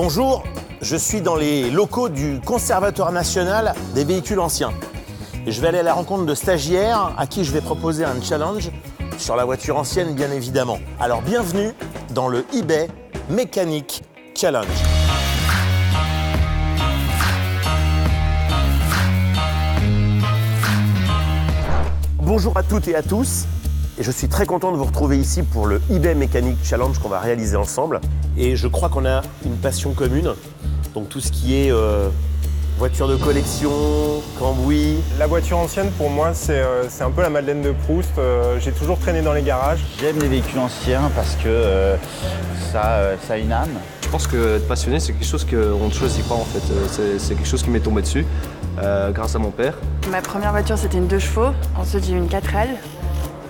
Bonjour, je suis dans les locaux du Conservatoire national des véhicules anciens. Et je vais aller à la rencontre de stagiaires à qui je vais proposer un challenge sur la voiture ancienne, bien évidemment. Alors bienvenue dans le eBay Mécanique Challenge. Bonjour à toutes et à tous. Et je suis très content de vous retrouver ici pour le eBay Mécanique Challenge qu'on va réaliser ensemble. Et je crois qu'on a une passion commune, donc tout ce qui est voiture de collection, cambouis. La voiture ancienne, pour moi, c'est un peu la Madeleine de Proust. J'ai toujours traîné dans les garages. J'aime les véhicules anciens parce que ça a une âme. Je pense que être passionné, c'est quelque chose qu'on ne choisit pas en fait. C'est quelque chose qui m'est tombé dessus grâce à mon père. Ma première voiture, c'était une 2 chevaux. Ensuite, j'ai eu une 4L.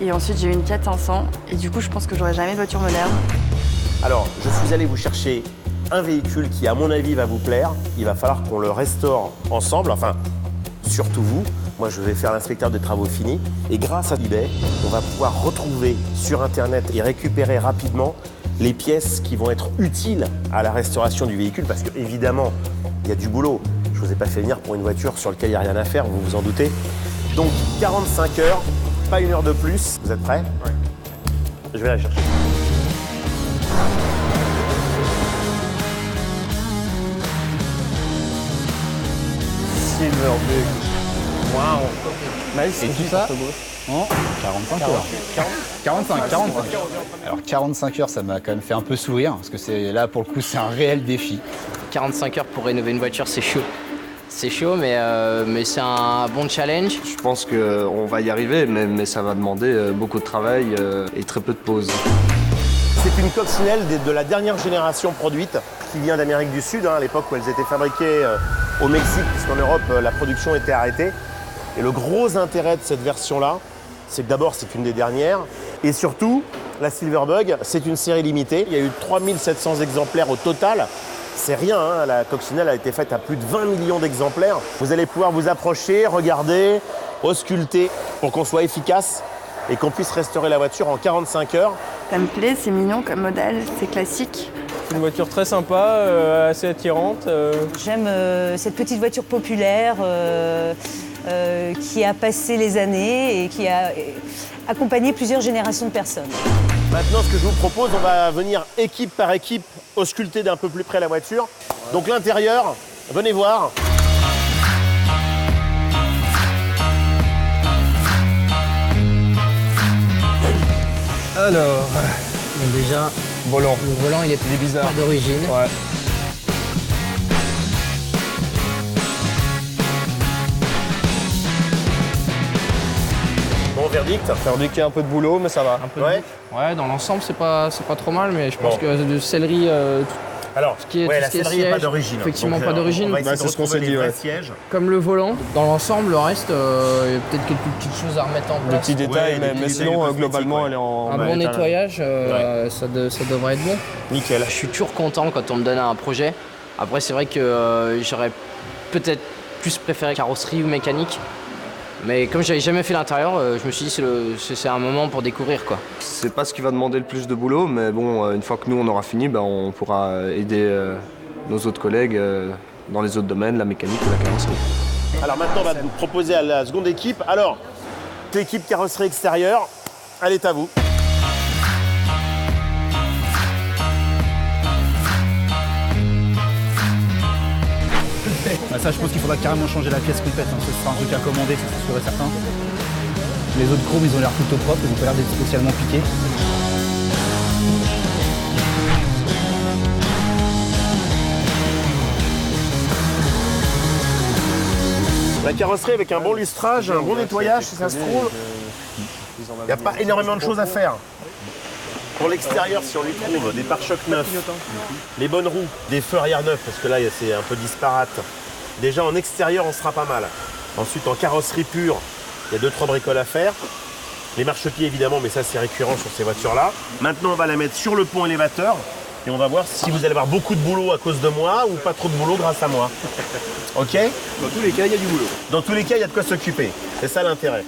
Et ensuite, j'ai eu une 4500. Et du coup, je pense que j'aurai jamais de voiture moderne. Alors, je suis allé vous chercher un véhicule qui, à mon avis, va vous plaire. Il va falloir qu'on le restaure ensemble, enfin, surtout vous. Moi, je vais faire l'inspecteur des travaux finis. Et grâce à eBay, on va pouvoir retrouver sur Internet et récupérer rapidement les pièces qui vont être utiles à la restauration du véhicule. Parce que, évidemment, il y a du boulot. Je ne vous ai pas fait venir pour une voiture sur laquelle il n'y a rien à faire, vous vous en doutez. Donc, 45 heures, pas une heure de plus. Vous êtes prêts? Oui. Je vais la chercher. Silverberg. Waouh. Nice. Et tout ça en 45 heures. 45. Alors 45 heures, ça m'a quand même fait un peu sourire, parce que là, pour le coup, c'est un réel défi. 45 heures pour rénover une voiture, c'est chaud. C'est chaud, mais c'est un bon challenge. Je pense qu'on va y arriver, mais ça va demander beaucoup de travail et très peu de pauses. C'est une coccinelle de la dernière génération produite, qui vient d'Amérique du Sud, à l'époque où elles étaient fabriquées au Mexique, puisqu'en Europe, la production était arrêtée. Et le gros intérêt de cette version-là, c'est que d'abord, c'est une des dernières. Et surtout, la Silverbug, c'est une série limitée. Il y a eu 3700 exemplaires au total. C'est rien, hein, la coccinelle a été faite à plus de 20 millions d'exemplaires. Vous allez pouvoir vous approcher, regarder, ausculter, pour qu'on soit efficace et qu'on puisse restaurer la voiture en 45 heures. Ça me plaît, c'est mignon comme modèle, c'est classique. C'est une voiture très sympa, assez attirante. J'aime cette petite voiture populaire qui a passé les années et qui a accompagné plusieurs générations de personnes. Maintenant, ce que je vous propose, on va venir équipe par équipe ausculter d'un peu plus près la voiture. Donc l'intérieur, venez voir. Alors, Déjà, volant. le volant, il est bizarre. pas d'origine. Ouais. Bon, verdict. Verdict qu'il y a un peu de boulot, mais ça va. Ouais, dans l'ensemble, c'est pas trop mal, mais je pense que de céleri, Alors, ce qui est, ouais, tout la ce qui est sellerie n'est pas siège, d'origine. effectivement, Donc, pas d'origine. On va essayer Bah, de c'est ce qu'on retrouver s'est dit, les vrais ouais. sièges. Comme le volant. Dans l'ensemble, le reste, il y a peut-être quelques petites choses à remettre en Des place. petits détails, Ouais, des mais petits détails sinon, cosmétiques, globalement, ouais. elle est en Un bah, bon état. nettoyage, ça devrait être bon. Nickel. Je suis toujours content quand on me donne un projet. Après, c'est vrai que j'aurais peut-être plus préféré carrosserie ou mécanique. Mais comme j'avais jamais fait l'intérieur, je me suis dit c'est un moment pour découvrir, quoi. C'est pas ce qui va demander le plus de boulot, mais bon, une fois que nous on aura fini, on pourra aider nos autres collègues dans les autres domaines, la mécanique ou la carrosserie. Alors maintenant, on va vous proposer à la seconde équipe. Alors, l'équipe carrosserie extérieure, elle est à vous. Ça, je pense qu'il faudra carrément changer la pièce complète. Ce sera un truc à commander, c'est sûr et certain. Les autres chromes, ils ont l'air plutôt propres, ils n'ont pas l'air d'être spécialement piqués. La carrosserie avec un bon lustrage, un bon nettoyage, si ça se trouve. Il n'y a pas énormément de choses à faire. Pour l'extérieur, si on lui trouve des pare-chocs neufs, les bonnes roues, des feux arrière neufs, parce que là, c'est un peu disparate. Déjà, en extérieur, on sera pas mal. Ensuite, en carrosserie pure, il y a 2-3 bricoles à faire. Les marchepieds, évidemment, mais ça, c'est récurrent sur ces voitures-là. Maintenant, on va la mettre sur le pont élévateur. Et on va voir si vous allez avoir beaucoup de boulot à cause de moi ou pas trop de boulot grâce à moi. Ok? Dans tous les cas, il y a du boulot. Dans tous les cas, il y a de quoi s'occuper. C'est ça l'intérêt.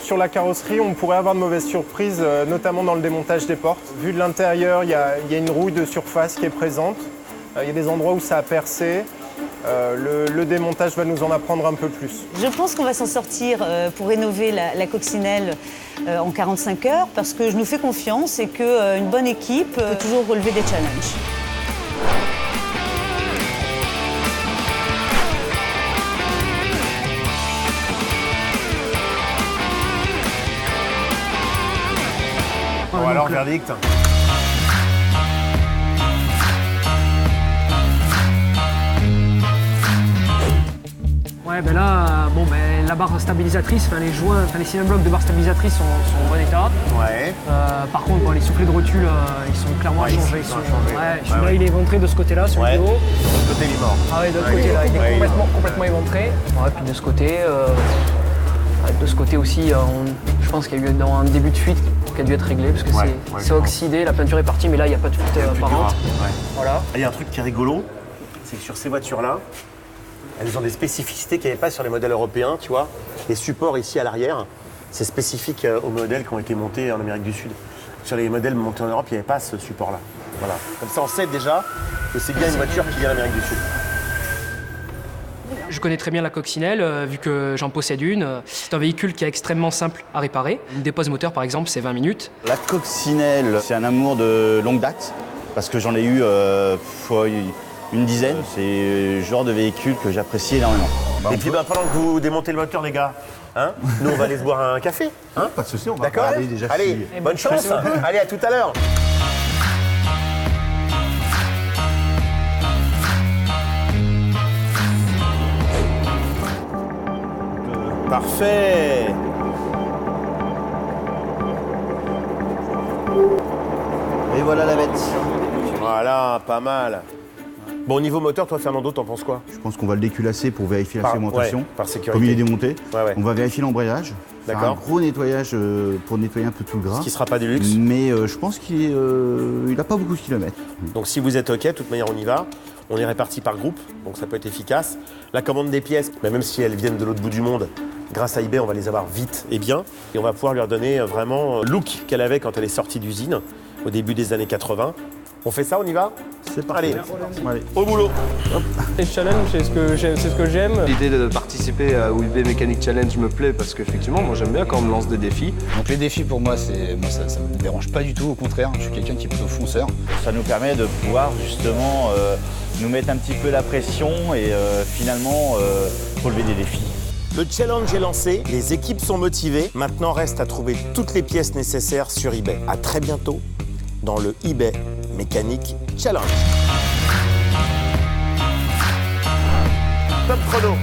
Sur la carrosserie, on pourrait avoir de mauvaises surprises, notamment dans le démontage des portes. Vu de l'intérieur, il y a une rouille de surface qui est présente. Il y a des endroits où ça a percé. Le démontage va nous en apprendre un peu plus. Je pense qu'on va s'en sortir pour rénover la coccinelle en 45 heures parce que je nous fais confiance et qu'une bonne équipe peut toujours relever des challenges. Bon, alors, verdict. Ouais, ben là, la barre stabilisatrice, les joints, les cinéma blocs de barre stabilisatrice sont en bon état. Ouais. Par contre, les soufflets de rotule, ils sont clairement à changer. Celui-là, il est éventré de ce côté-là, celui du haut. De l'autre côté, il est mort. Ah ouais, de l'autre côté, là, il est complètement éventré. Ouais, puis de ce côté aussi, je pense qu'il y a eu un début de fuite qui a dû être réglé parce que c'est oxydé, la peinture est partie, mais là, il n'y a pas de fuite apparente. Voilà. Il y a un truc qui est rigolo, c'est que sur ces voitures-là, elles ont des spécificités qu'il n'y avait pas sur les modèles européens, tu vois. Les supports ici à l'arrière, c'est spécifique aux modèles qui ont été montés en Amérique du Sud. Sur les modèles montés en Europe, il n'y avait pas ce support-là. Voilà. Comme ça, on sait déjà que c'est bien une voiture qui vient d'Amérique du Sud. Je connais très bien la coccinelle, vu que j'en possède une. C'est un véhicule qui est extrêmement simple à réparer. Une dépose moteur, par exemple, c'est 20 minutes. La coccinelle, c'est un amour de longue date, parce que j'en ai eu une dizaine. C'est le genre de véhicule que j'apprécie énormément. Et puis pendant que vous démontez le moteur, les gars, nous on va aller se boire un café. Pas de souci, on va D'accord. regarder déjà. Allez, bonne chance. Allez, à tout à l'heure. Parfait. Et voilà la bête. Voilà, pas mal. Bon, au niveau moteur, toi, Fernando, t'en penses quoi? Je pense qu'on va le déculasser pour vérifier la segmentation. Par sécurité. Comme il est démonté, Ouais. on va vérifier l'embrayage. Faire un D'accord. gros nettoyage pour nettoyer un peu tout le gras. Ce qui sera pas du luxe. Mais je pense qu'il n'a pas beaucoup de kilomètres. Donc si vous êtes OK, de toute manière, on y va. On est répartis par groupe, donc ça peut être efficace. La commande des pièces, mais même si elles viennent de l'autre bout du monde, grâce à eBay, on va les avoir vite et bien. Et on va pouvoir lui redonner vraiment le look qu'elle avait quand elle est sortie d'usine, au début des années 80. On fait ça, on y va? C'est parti. Allez, au boulot. Les challenges, c'est ce que j'aime. L'idée de participer au eBay Mechanic Challenge me plaît parce qu'effectivement, moi j'aime bien quand on me lance des défis. Donc les défis pour moi, ça ne me dérange pas du tout, au contraire, je suis quelqu'un qui est plutôt fonceur. Ça nous permet de pouvoir justement nous mettre un petit peu la pression et finalement relever des défis. Le challenge est lancé, les équipes sont motivées. Maintenant, reste à trouver toutes les pièces nécessaires sur eBay. À très bientôt dans le eBay Mechanic Challenge. Top chrono.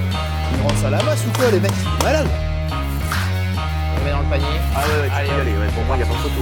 Ils rendent ça à la masse ou quoi les mecs? Malade. On met dans le panier. Ah ouais, tu peux y aller. Pour moi, il n'y a pas de photo.